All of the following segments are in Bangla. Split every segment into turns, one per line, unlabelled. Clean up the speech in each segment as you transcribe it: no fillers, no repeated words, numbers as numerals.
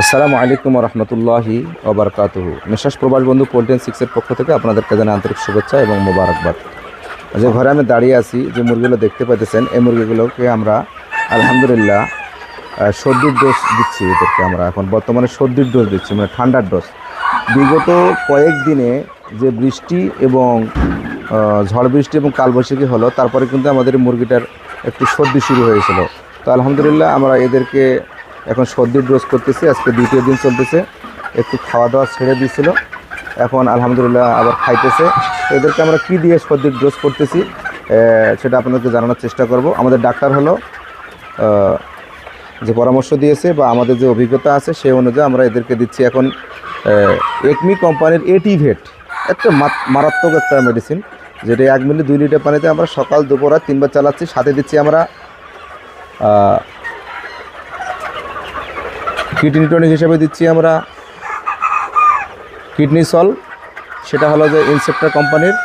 আসসালামু আলাইকুম রহমতুল্লাহি ওবরকাতুহু। নিঃশ্বাস প্রবাস বন্ধু পোল্ট্রি 6-এর পক্ষ থেকে আপনাদেরকে জানাই আন্তরিক শুভেচ্ছা এবং মোবারকবাদ। যে ঘরে আমি দাঁড়িয়ে আছি, যে মুরগিগুলো দেখতে পাইতেছেন, এই মুরগিগুলোকে আমরা আলহামদুলিল্লাহ সর্দির ডোজ দিচ্ছি। এদেরকে আমরা এখন বর্তমানে সর্দির ডোজ দিচ্ছি, মানে ঠান্ডার ডোজ। বিগত কয়েকদিনে যে বৃষ্টি এবং ঝড় বৃষ্টি এবং কালবৈশাখী হলো, তারপরে কিন্তু আমাদের মুরগিটার একটু সর্দি শুরু হয়েছিল। তো আলহামদুলিল্লাহ আমরা এদেরকে এখন সর্দির ডোজ করতেছি। আজকে দ্বিতীয় দিন চলতেছে, একটু খাওয়া দাওয়া ছেড়ে দিয়েছিল, এখন আলহামদুলিল্লাহ আবার খাইতেছে। এদেরকে আমরা কী দিয়ে সর্দির ডোজ করতেছি সেটা আপনাদেরকে জানানোর চেষ্টা করব। আমাদের ডাক্তার হলো যে পরামর্শ দিয়েছে বা আমাদের যে অভিজ্ঞতা আছে সেই অনুযায়ী আমরা এদেরকে দিচ্ছি এখন একমি কোম্পানির এটিভেট, একটা মারাত্মক একটা মেডিসিন, যেটা 1 মিলি 2 লিটার পানিতে আমরা সকাল দুপুর রাত 3 বার চালাচ্ছি। সাথে দিচ্ছি আমরা কিডনি টনিক হিসেবে দিচ্ছি আমরা কিডনি সল, সেটা হলো যে ইনসেপ্টার কোম্পানির,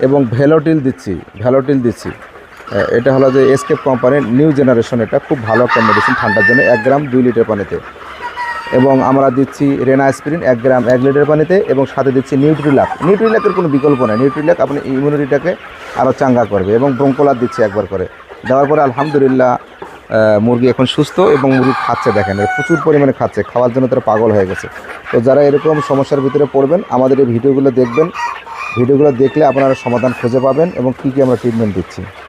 এবং ভ্যালোটিল দিচ্ছি। এটা হলো যে এসকেপ কোম্পানির নিউ জেনারেশন। এটা খুব ভালো একটা মেডিসিন ঠান্ডার জন্য, 1 গ্রাম 2 লিটার পানিতে। এবং আমরা দিচ্ছি রেনা অ্যাসপিরিন 1 গ্রাম 1 লিটার পানিতে, এবং সাথে দিচ্ছি নিউট্রিলাকের কোনো বিকল্প নেই। নিউট্রিলাক আপনি ইমিউনিটিটাকে আরও চাঙ্গা করবে, এবং ব্রঙ্কোলার দিচ্ছি একবার করে। দেওয়ার পরে আলহামদুলিল্লাহ মুরগি এখন সুস্থ, এবং মুরগি খাচ্ছে, দেখেন প্রচুর পরিমাণে খাচ্ছে, খাওয়ার জন্য তারা পাগল হয়ে গেছে। তো যারা এরকম সমস্যার ভিতরে পড়বেন, আমাদের এই ভিডিওগুলো দেখবেন। ভিডিওগুলো দেখলে আপনারা সমাধান খুঁজে পাবেন এবং কী আমরা ট্রিটমেন্ট দিচ্ছি।